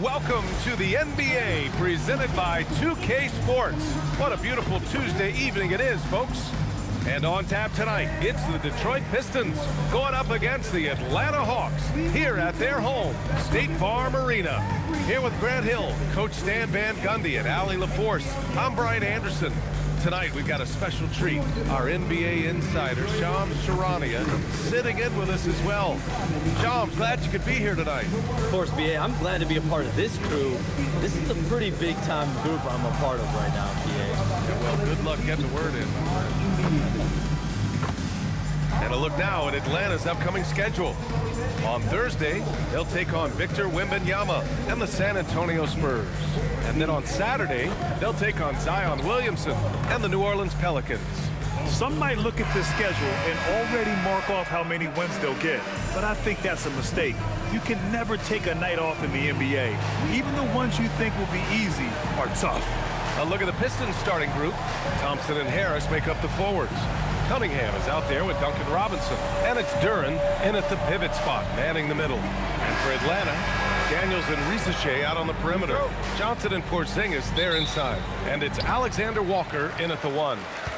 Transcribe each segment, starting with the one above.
Welcome to the NBA, presented by 2K Sports. What a beautiful Tuesday evening it is, folks. And on tap tonight, it's the Detroit Pistons going up against the Atlanta Hawks here at their home, State Farm Arena. Here with Grant Hill, Coach Stan Van Gundy, and Allie LaForce. I'm Brian Anderson. Tonight, we've got a special treat. Our NBA insider, Shams Charania, sitting in with us as well. Shams, glad you could be here tonight. Of course, BA, I'm glad to be a part of this crew. This is a pretty big-time group I'm a part of right now, BA. Yeah, well, good luck getting the word in. And a look now at Atlanta's upcoming schedule. On Thursday, they'll take on Victor Wembanyama and the San Antonio Spurs. And then on Saturday, they'll take on Zion Williamson and the New Orleans Pelicans. Some might look at this schedule and already mark off how many wins they'll get, but I think that's a mistake. You can never take a night off in the NBA. Even the ones you think will be easy are tough. A look at the Pistons starting group. Thompson and Harris make up the forwards. Cunningham is out there with Duncan Robinson. And it's Duran in at the pivot spot, manning the middle. And for Atlanta, Daniels and Risache out on the perimeter. Johnson and Porzingis, they're inside. And it's Alexander Walker in at the one.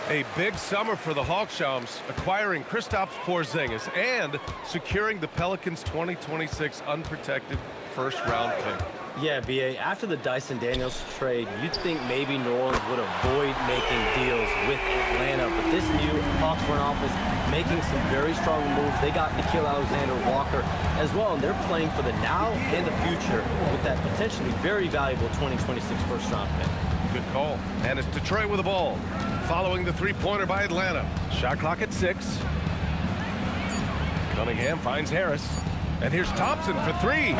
A big summer for the Hawks, acquiring Kristaps Porzingis and securing the Pelicans' 2026 unprotected first-round pick. Yeah, BA, after the Dyson Daniels trade, you'd think maybe New Orleans would avoid making deals with Atlanta, but this new Hawks front office making some very strong moves. They got Nickeil Alexander-Walker as well, and they're playing for the now and the future with that potentially very valuable 2026 first-round pick. Good call. And it's Detroit with the ball, following the three-pointer by Atlanta. Shot clock at 6. Cunningham finds Harris. And here's Thompson for 3.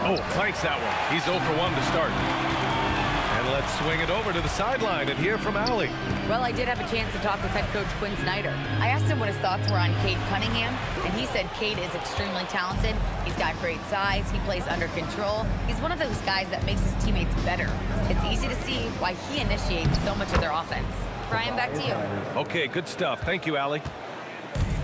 Oh, clanks that one. He's 0 for 1 to start. And let's swing it over to the sideline and hear from Allie. Well, I did have a chance to talk with head coach Quinn Snyder. I asked him what his thoughts were on Cade Cunningham, and he said Cade is extremely talented. He's got great size. He plays under control. He's one of those guys that makes his teammates better. It's easy to see why he initiates so much of their offense. Brian, back to you. Okay, good stuff. Thank you, Allie.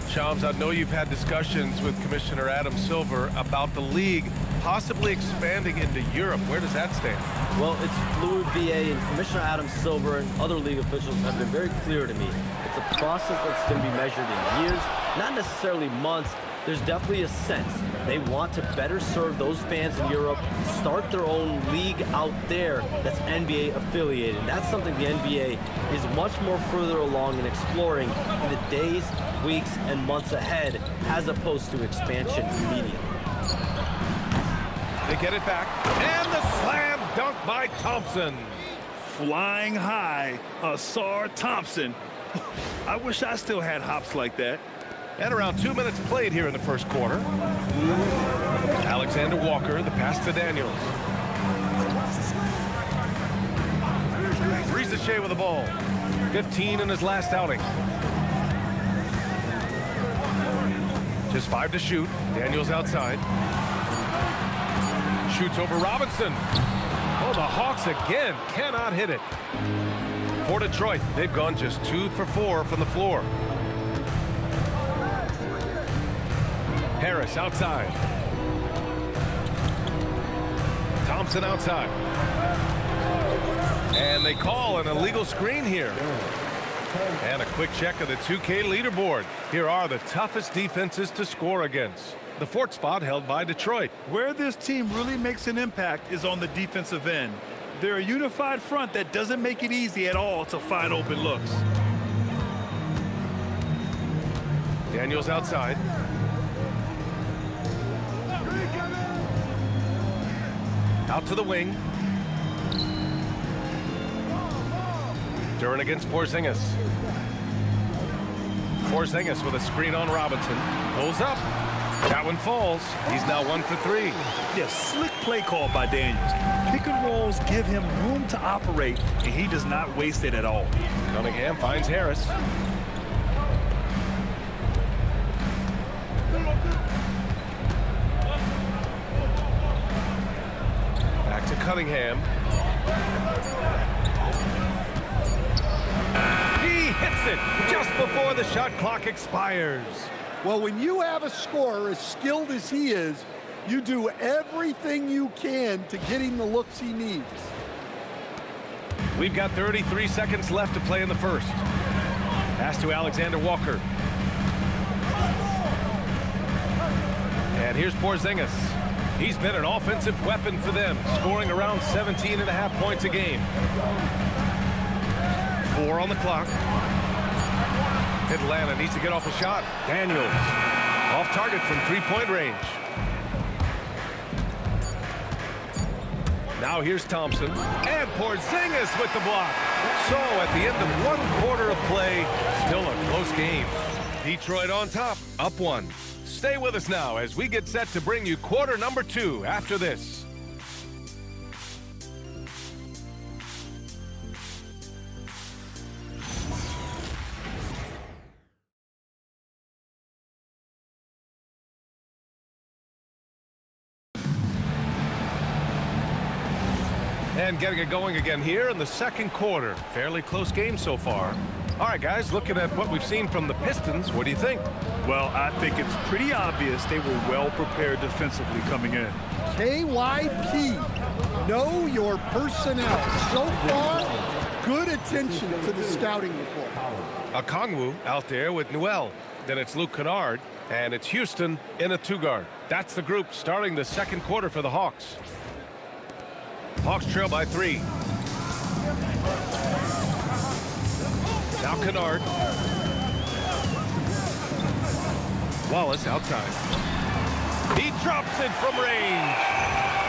Shams, I know you've had discussions with Commissioner Adam Silver about the league possibly expanding into Europe. Where does that stand? Well, it's fluid, BA, and Commissioner Adam Silver and other league officials have been very clear to me. It's a process that's going to be measured in years, not necessarily months. There's definitely a sense they want to better serve those fans in Europe, start their own league out there that's NBA affiliated. And that's something the NBA is much more further along in exploring in the days, weeks, and months ahead, as opposed to expansion immediately. They get it back, and the slam dunk by Thompson. Flying high, Asar Thompson. I wish I still had hops like that. And around 2 minutes played here in the first quarter. Alexander Walker, the pass to Daniels. Risache with the ball. 15 in his last outing. Just 5 to shoot. Daniels outside. Shoots over Robinson. Oh, the Hawks again cannot hit it. For Detroit, they've gone just 2 for 4 from the floor. Harris outside. Thompson outside. And they call an illegal screen here. And a quick check of the 2K leaderboard. Here are the toughest defenses to score against. The 4th spot held by Detroit. Where this team really makes an impact is on the defensive end. They're a unified front that doesn't make it easy at all to find open looks. Daniels outside. Out to the wing. Duran against Porzingis. Porzingis with a screen on Robinson. Pulls up. That one falls. He's now 1 for 3. Yeah, slick play call by Daniels. Pick and rolls give him room to operate, and he does not waste it at all. Cunningham finds Harris. Back to Cunningham. He hits it just before the shot clock expires. Well, when you have a scorer as skilled as he is, You do everything you can to get him the looks he needs. We've got 33 seconds left to play in the first. Pass to Alexander Walker. And here's Porzingis. He's been an offensive weapon for them, scoring around 17.5 points a game. 4 on the clock. Atlanta needs to get off a shot. Daniels off target from three-point range. Now here's Thompson. And Porzingis with the block. So at the end of 1 quarter of play, still a close game. Detroit on top, up 1. Stay with us now as we get set to bring you quarter number 2 after this. And getting it going again here in the second quarter. Fairly close game so far. All right, guys, looking at what we've seen from the Pistons, what do you think? Well, I think it's pretty obvious they were well prepared defensively coming in. KYP, know your personnel. So far, good attention to the scouting report. Okongwu out there with Newell. Then it's Luke Kennard, and it's Houston in a 2-guard. That's the group starting the second quarter for the Hawks. Hawks trail by 3. Now Kennard. Wallace outside. He drops it from range.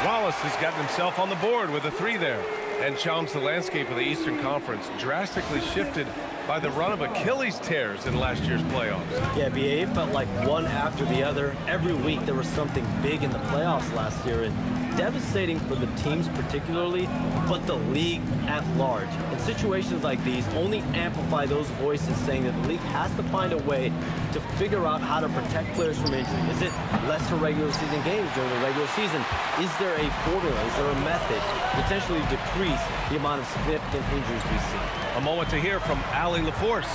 Wallace has gotten himself on the board with a 3 there. And Shams, the landscape of the Eastern Conference drastically shifted by the run of Achilles tears in last year's playoffs. Yeah, BA, it felt like one after the other. Every week there was something big in the playoffs last year, and devastating for the teams particularly, but the league at large. In situations like these, only amplify those voices saying that the league has to find a way to figure out how to protect players from injury. Is it lesser regular season games during the regular season? Is there a formula? Is there a method to potentially decrease the amount of significant injuries we see? A moment to hear from Allie LaForce.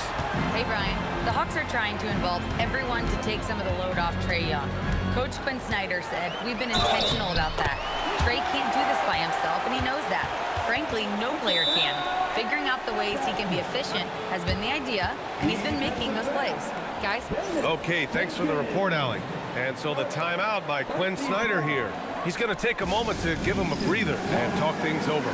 Hey, Brian. The Hawks are trying to involve everyone to take some of the load off Trae Young. Coach Quinn Snyder said, we've been intentional about that. Trae can't do this by himself, and he knows that. Frankly, no player can. Figuring out the ways he can be efficient has been the idea, and he's been making those plays. Guys? Okay, thanks for the report, Allie. And so the timeout by Quinn Snyder here. He's going to take a moment to give him a breather and talk things over.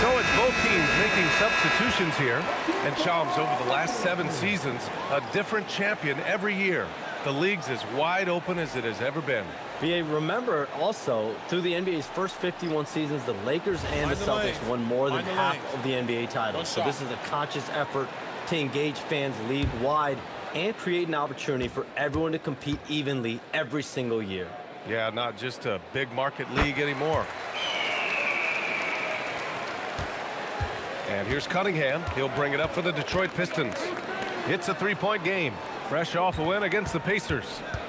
So it's both teams making substitutions here. And Shams, over the last 7 seasons, a different champion every year. The league's as wide open as it has ever been. BA, remember also, through the NBA's first 51 seasons, the Lakers and the Celtics won more than half of the NBA titles. So this is a conscious effort to engage fans league-wide and create an opportunity for everyone to compete evenly every single year. Yeah, not just a big market league anymore. And here's Cunningham. He'll bring it up for the Detroit Pistons. It's a 3-point game. Fresh off a win against the Pacers.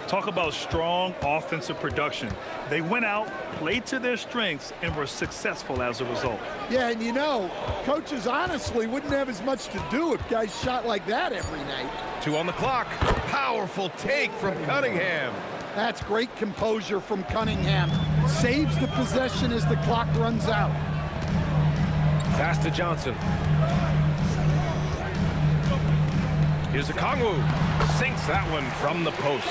Talk about strong offensive production. They went out, played to their strengths, and were successful as a result. Yeah, and you know, coaches honestly wouldn't have as much to do if guys shot like that every night. 2 on the clock. Powerful take from Cunningham. That's great composure from Cunningham. Saves the possession as the clock runs out. Pass to Johnson. Here's Okongwu. Sinks that one from the post.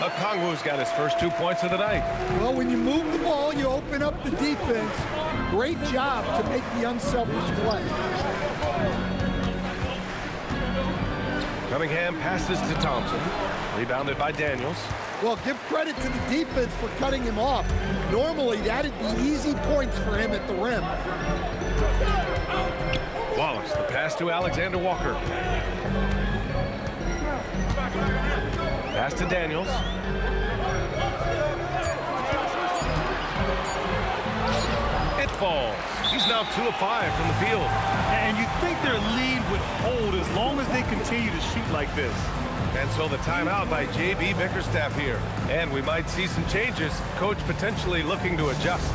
Okongwu's got his first 2 points of the night. Well, when you move the ball, you open up the defense. Great job to make the unselfish play. Cunningham passes to Thompson. Rebounded by Daniels. Well, give credit to the defense for cutting him off. Normally, that'd be easy points for him at the rim. Wallace, the pass to Alexander Walker. Pass to Daniels. It falls. He's now 2 of 5 from the field. And you think their lead would hold as long as they continue to shoot like this. And so the timeout by J.B. Bickerstaff here. And we might see some changes. Coach potentially looking to adjust.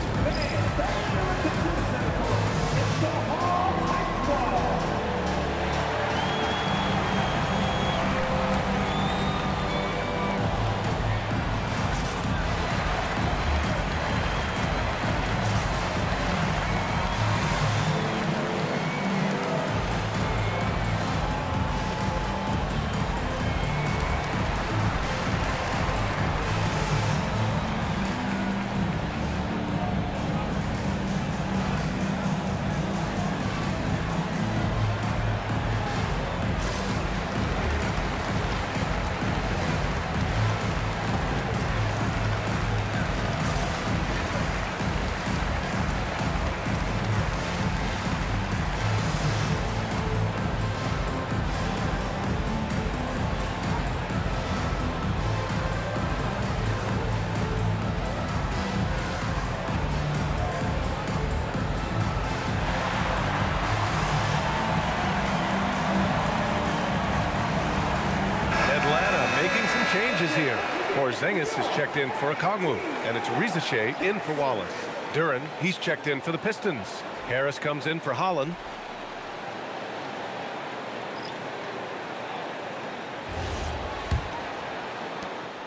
Changes here. Porzingis has checked in for Okongwu, and it's Rizichet in for Wallace. Duren, he's checked in for the Pistons. Harris comes in for Holland.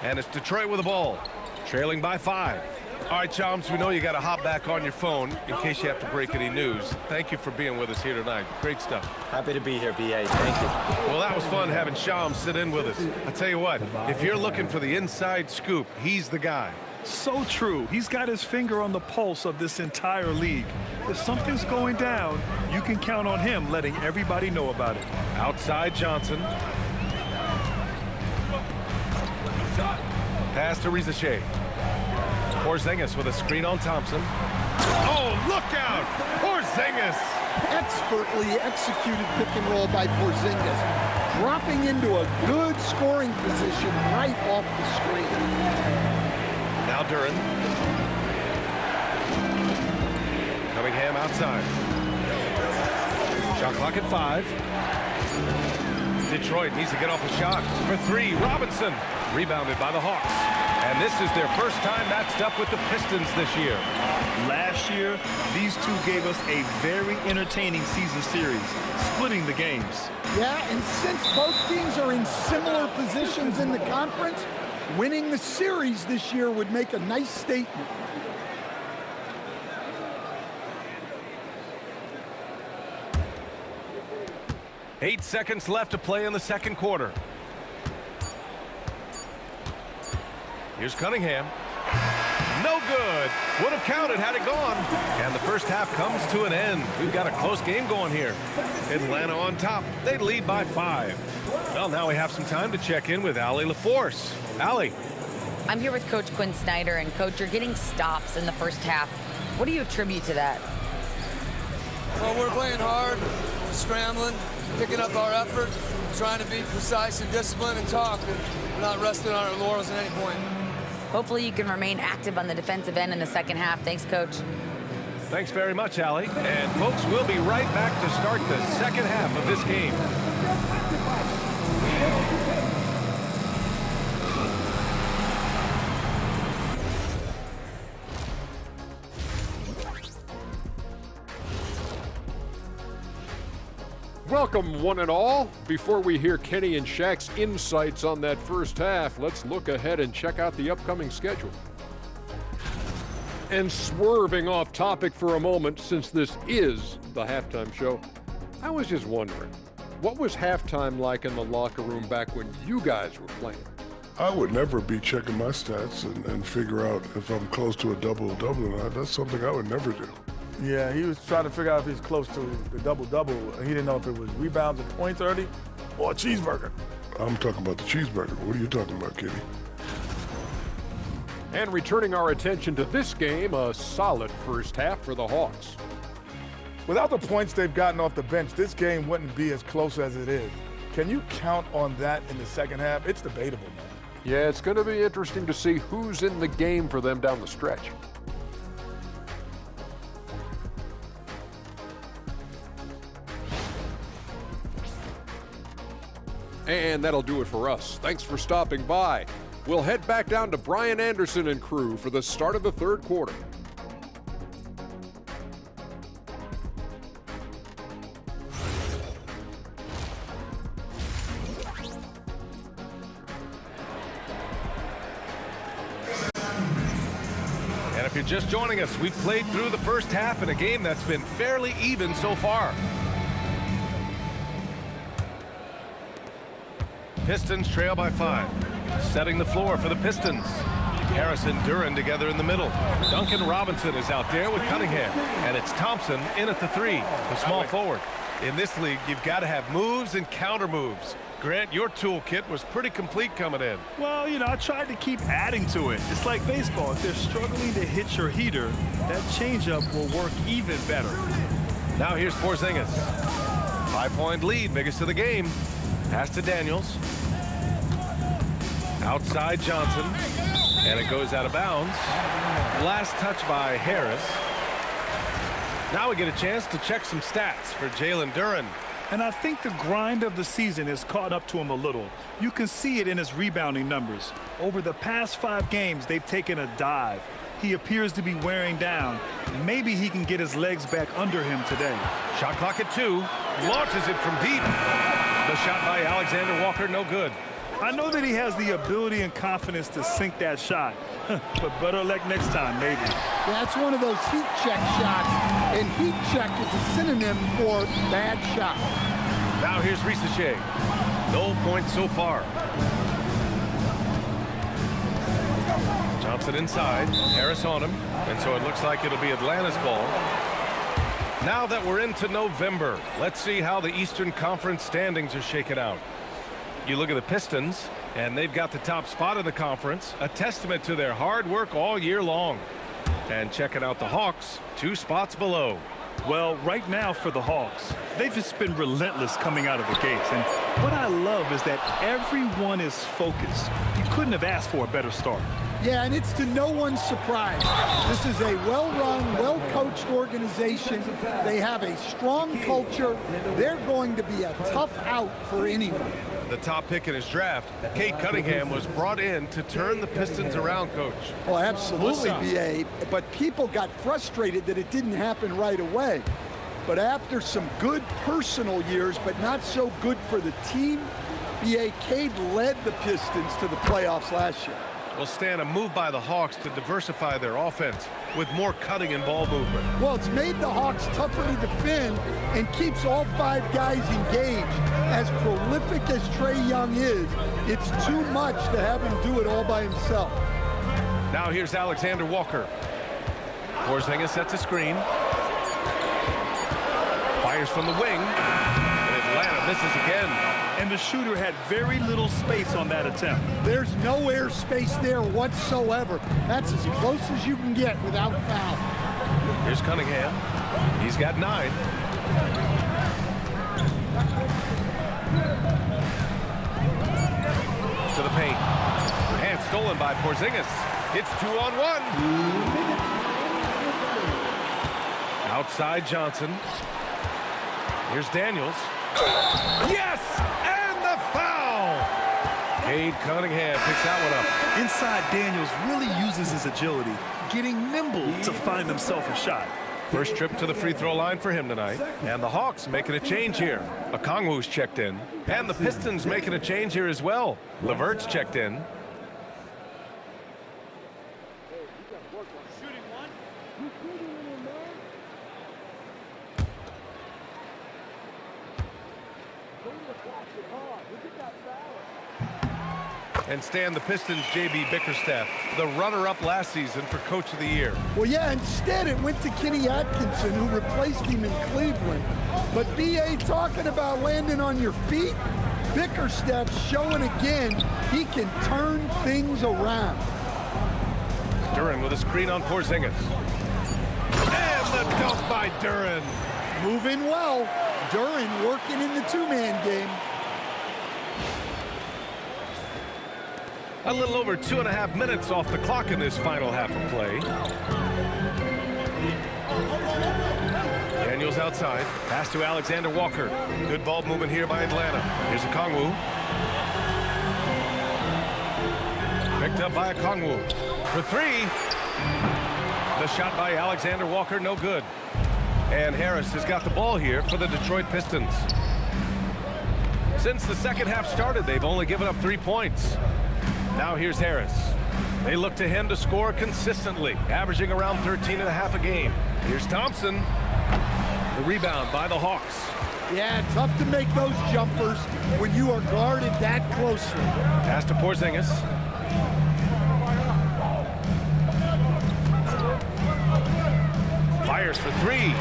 And it's Detroit with the ball, trailing by 5. All right, Chums, we know you got to hop back on your phone in case you have to break any news. Thank you for being with us here tonight. Great stuff. Happy to be here, B.A. Thank you. Well, that was fun having Shams sit in with us. I tell you what, if you're looking for the inside scoop, he's the guy. So true. He's got his finger on the pulse of this entire league. If something's going down, you can count on him letting everybody know about it. Outside Johnson. Pass to Rizichet. Porzingis with a screen on Thompson. Oh, look out! Porzingis! Expertly executed pick and roll by Porzingis, dropping into a good scoring position right off the screen. Now Duren. Cunningham outside. Shot clock at 5. Detroit needs to get off a shot for 3. Robinson rebounded by the Hawks. And this is their first time matched up with the Pistons this year. Last year, these two gave us a very entertaining season series, splitting the games. Yeah, and since both teams are in similar positions in the conference, winning the series this year would make a nice statement. Eight seconds left to play in the second quarter. Here's Cunningham. No good. Would have counted had it gone. And the first half comes to an end. We've got a close game going here. Atlanta on top. They lead by 5. Well, now we have some time to check in with Allie LaForce. Allie. I'm here with Coach Quinn Snyder. And, Coach, you're getting stops in the first half. What do you attribute to that? Well, we're playing hard, scrambling, picking up our effort, trying to be precise and disciplined and talk. And we're not resting on our laurels at any point. Hopefully you can remain active on the defensive end in the second half. Thanks, Coach. Thanks very much, Allie. And, folks, we'll be right back to start the second half of this game. Welcome, one and all. Before we hear Kenny and Shaq's insights on that first half, let's look ahead and check out the upcoming schedule. And swerving off topic for a moment, since this is the halftime show, I was just wondering, What was halftime like in the locker room back when you guys were playing? I would never be checking my stats and figure out if I'm close to a double-double or not. That's something I would never do. Yeah, he was trying to figure out if he's close to the double-double. He didn't know if it was rebounds and points early or a cheeseburger. I'm talking about the cheeseburger. What are you talking about, Kitty? And returning our attention to this game, a solid first half for the Hawks. Without the points they've gotten off the bench, this game wouldn't be as close as it is. Can you count on that in the second half? It's debatable, man. Yeah, it's going to be interesting to see who's in the game for them down the stretch. And that'll do it for us. Thanks for stopping by. We'll head back down to Brian Anderson and crew for the start of the third quarter. And if you're just joining us, we've played through the first half in a game that's been fairly even so far. Pistons trail by 5. Setting the floor for the Pistons. Harris and Duran together in the middle. Duncan Robinson is out there with Cunningham. And it's Thompson in at the 3, the small forward. In this league, you've got to have moves and counter moves. Grant, your toolkit was pretty complete coming in. Well, you know, I tried to keep adding to it. It's like baseball. If they're struggling to hit your heater, that changeup will work even better. Now here's Porzingis. 5-point lead, biggest of the game. Pass to Daniels. Outside Johnson. And it goes out of bounds. Last touch by Harris. Now we get a chance to check some stats for Jalen Duran. And I think the grind of the season has caught up to him a little. You can see it in his rebounding numbers. Over the past 5 games, they've taken a dive. He appears to be wearing down. Maybe he can get his legs back under him today. Shot clock at 2. Launches it from deep. The shot by Alexander Walker, no good. I know that he has the ability and confidence to sink that shot. But better luck next time, maybe. That's one of those heat check shots, and heat check is a synonym for bad shot. Now here's Risache. No points so far. Johnson inside, Harris on him, and so it looks like it'll be Atlanta's ball. Now that we're into November, let's see how the Eastern Conference standings are shaken out. You look at the Pistons, and they've got the top spot in the conference, a testament to their hard work all year long. And checking out the Hawks, 2 spots below. Well, right now for the Hawks, they've just been relentless coming out of the gates. And what I love is that everyone is focused. You couldn't have asked for a better start. Yeah, and it's to no one's surprise. This is a well-run, well-coached organization. They have a strong culture. They're going to be a tough out for anyone. The top pick in his draft, Cade Cunningham, was brought in to turn the Pistons around, Coach. Oh, absolutely, B.A. But people got frustrated that it didn't happen right away. But after some good personal years, but not so good for the team, B.A. Cade led the Pistons to the playoffs last year. Will stand a move by the Hawks to diversify their offense with more cutting and ball movement. Well, it's made the Hawks tougher to defend and keeps all 5 guys engaged. As prolific as Trae Young is, it's too much to have him do it all by himself. Now here's Alexander Walker. Porzingis sets a screen. Fires from the wing. And Atlanta misses again. And the shooter had very little space on that attempt. There's no air space there whatsoever. That's as close as you can get without foul. Here's Cunningham. He's got 9. To the paint. And stolen by Porzingis. It's 2-on-1. Outside Johnson. Here's Daniels. Yes! And the foul! Cade Cunningham picks that one up. Inside, Daniels really uses his agility, getting nimble to find himself a shot. First trip to the free throw line for him tonight. And the Hawks making a change here. Okongwu's checked in. And the Pistons making a change here as well. Levert's checked in. And Stan, the Pistons' J.B. Bickerstaff, the runner-up last season for Coach of the Year. Well, yeah, instead it went to Kenny Atkinson, who replaced him in Cleveland. But B.A. talking about landing on your feet, Bickerstaff showing again he can turn things around. Duren with a screen on Porzingis. And the dunk by Duren. Moving well. Duren working in the two-man game. A little over 2.5 minutes off the clock in this final half of play. Daniels outside. Pass to Alexander Walker. Good ball movement here by Atlanta. Here's Okongwu. Picked up by Okongwu. For three. The shot by Alexander Walker, no good. And Harris has got the ball here for the Detroit Pistons. Since the second half started, they've only given up 3 points. Now here's Harris. They look to him to score consistently, averaging around 13.5 a game. Here's Thompson. The rebound by the Hawks. Yeah, tough to make those jumpers when you are guarded that closely. Pass to Porzingis. Fires for three.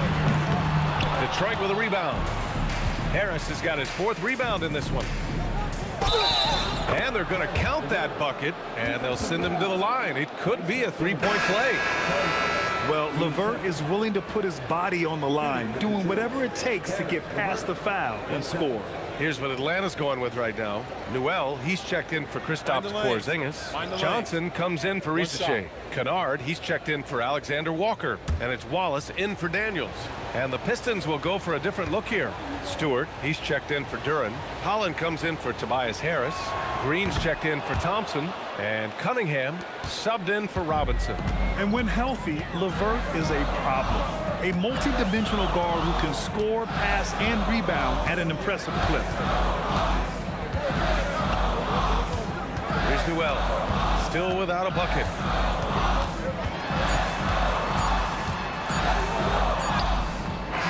Detroit with a rebound. Harris has got his 4th rebound in this one. And they're going to count that bucket, and they'll send him to the line. It could be a 3-point play. Well, LeVert is willing to put his body on the line, doing whatever it takes to get past the foul and score. Here's what Atlanta's going with right now. Newell, he's checked in for Kristaps Porzingis. Johnson comes in for Risache. Kennard, he's checked in for Alexander Walker. And it's Wallace in for Daniels. And the Pistons will go for a different look here. Stewart, he's checked in for Duren. Holland comes in for Tobias Harris. Green's checked in for Thompson. And Cunningham subbed in for Robinson. And when healthy, LeVert is a problem. A multi-dimensional guard who can score, pass, and rebound at an impressive clip. Here's Newell, still without a bucket.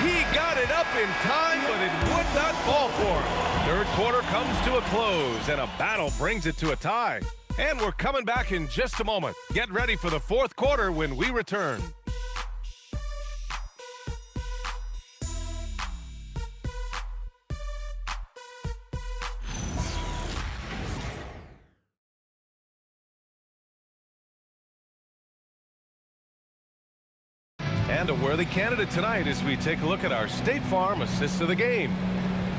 He got it up in time, but it would not fall for him. Third quarter comes to a close, and a battle brings it to a tie. And we're coming back in just a moment. Get ready for the fourth quarter when we return. And a worthy candidate tonight as we take a look at our State Farm assist of the game.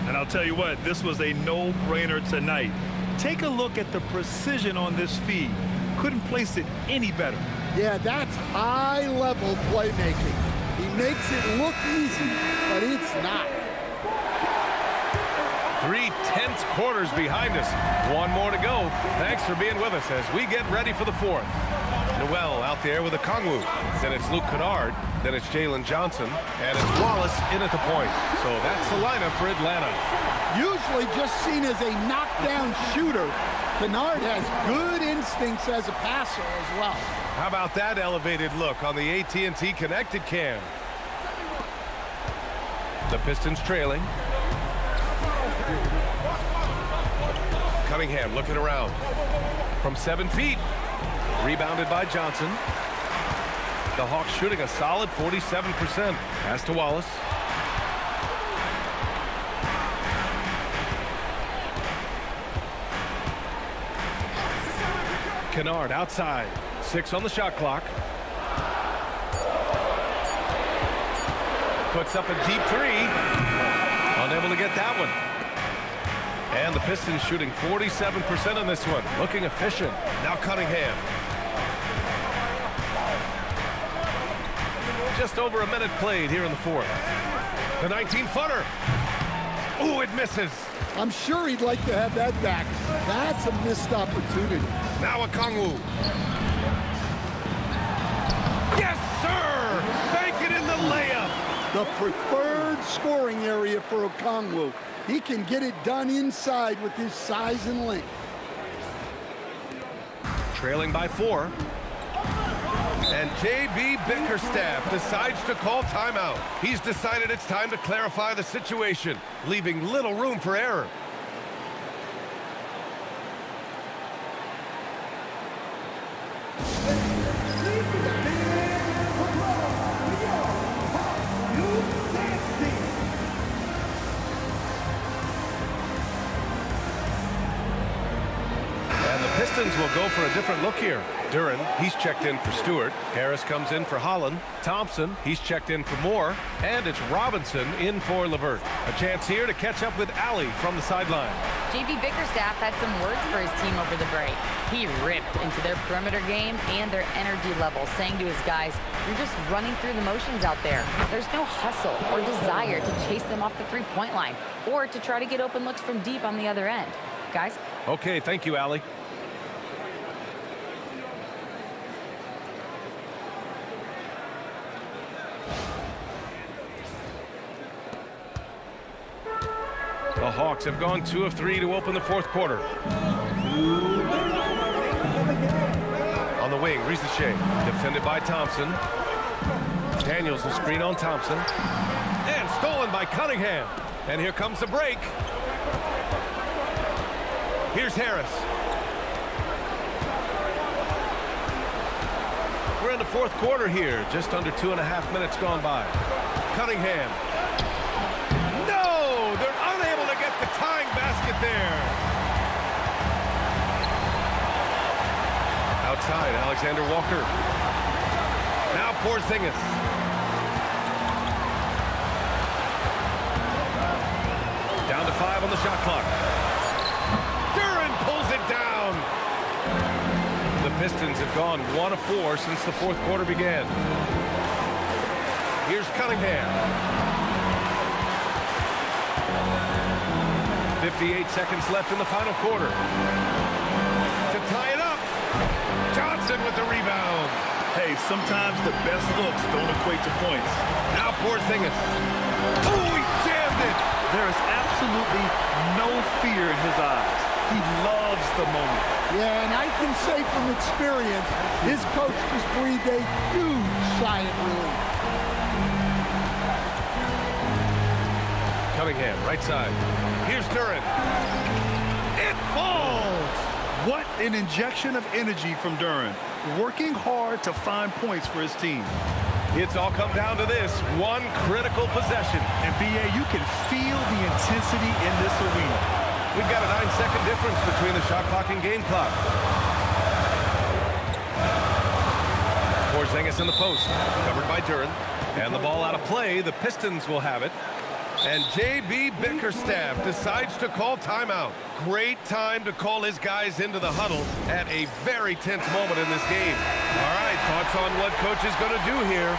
And I'll tell you what, this was a no-brainer tonight. Take a look at the precision on this feed. Couldn't place it any better. Yeah, that's high-level playmaking. He makes it look easy, but it's not. 3 tense quarters behind us. One more to go. Thanks for being with us as we get ready for the fourth. Newell out there with Okongwu. Then it's Luke Kennard. Then it's Jalen Johnson. And it's Wallace in at the point. So that's the lineup for Atlanta. Usually just seen as a knockdown shooter, Kennard has good instincts as a passer as well. How about that elevated look on the AT&T connected cam? The Pistons trailing. Cunningham looking around. From 7 feet. Rebounded by Johnson. The Hawks shooting a solid 47%. Pass to Wallace. Kennard outside. 6 on the shot clock. Puts up a deep 3. Unable to get that one. And the Pistons shooting 47% on this one. Looking efficient. Now Cunningham. Just over a minute played here in the fourth. The 19-footer. Ooh, it misses. I'm sure he'd like to have that back. That's a missed opportunity. Now Okongwu. Yes, sir! Bank it in the layup. The preferred scoring area for Okongwu. He can get it done inside with his size and length. Trailing by 4. And J.B. Bickerstaff decides to call timeout. He's decided it's time to clarify the situation, leaving little room for error. Pistons will go for a different look here. Duren, he's checked in for Stewart. Harris comes in for Holland. Thompson, he's checked in for Moore. And it's Robinson in for LeVert. A chance here to catch up with Alley from the sideline. JB Bickerstaff had some words for his team over the break. He ripped into their perimeter game and their energy level, saying to his guys, "You're just running through the motions out there. There's no hustle or desire to chase them off the three-point line or to try to get open looks from deep on the other end." Guys? Okay, thank you, Alley. The Hawks have gone 2 of 3 to open the fourth quarter. On the wing, Riziche, defended by Thompson. Daniels will screen on Thompson. And stolen by Cunningham. And here comes the break. Here's Harris. We're in the fourth quarter here. Just under 2.5 minutes gone by. Cunningham. No! They're unable to get the tying basket there. Outside, Alexander Walker. Now Porzingis. Down to 5 on the shot clock. Duren pulls it down. The Pistons have gone 1 of 4 since the fourth quarter began. Here's Cunningham. 58 seconds left in the final quarter. To tie it up. Johnson with the rebound. Hey, sometimes the best looks don't equate to points. Now Porzingis. Oh, he jammed it. There is absolutely no fear in his eyes. He loves the moment. Yeah, and I can say from experience, his coach just breathed a huge sigh of relief. Cunningham, right side. Here's Duren. It falls. What an injection of energy from Duren. Working hard to find points for his team. It's all come down to this one critical possession. And B.A., you can feel the intensity in this arena. We've got a 9-second difference between the shot clock and game clock. Porzingis in the post, covered by Duren. And the ball out of play. The Pistons will have it. And J.B. Bickerstaff decides to call timeout. Great time to call his guys into the huddle at a very tense moment in this game. All right, thoughts on what coach is going to do here?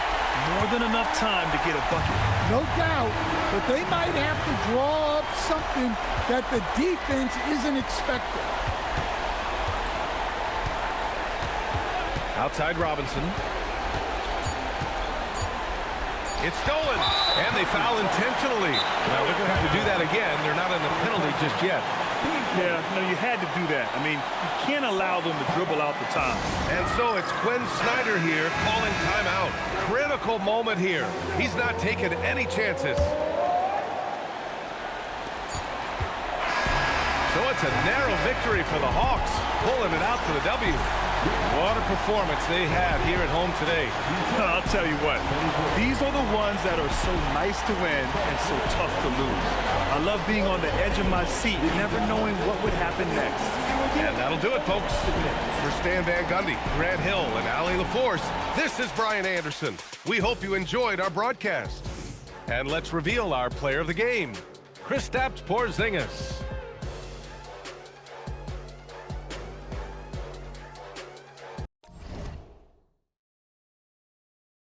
More than enough time to get a bucket. No doubt, but they might have to draw up something that the defense isn't expecting. Outside Robinson. It's stolen, and they foul intentionally. Now, they're going to have to do that again. They're not in the penalty just yet. Yeah, no, you had to do that. I mean, you can't allow them to dribble out the time. And so it's Quinn Snyder here calling timeout. Critical moment here. He's not taking any chances. So it's a narrow victory for the Hawks, pulling it out for the W. What a performance they have here at home today. I'll tell you what, these are the ones that are so nice to win and so tough to lose. I love being on the edge of my seat and never knowing what would happen next. And that'll do it, folks. For Stan Van Gundy, Grant Hill, and Allie LaForce, this is Brian Anderson. We hope you enjoyed our broadcast. And let's reveal our player of the game, Kristaps Porzingis.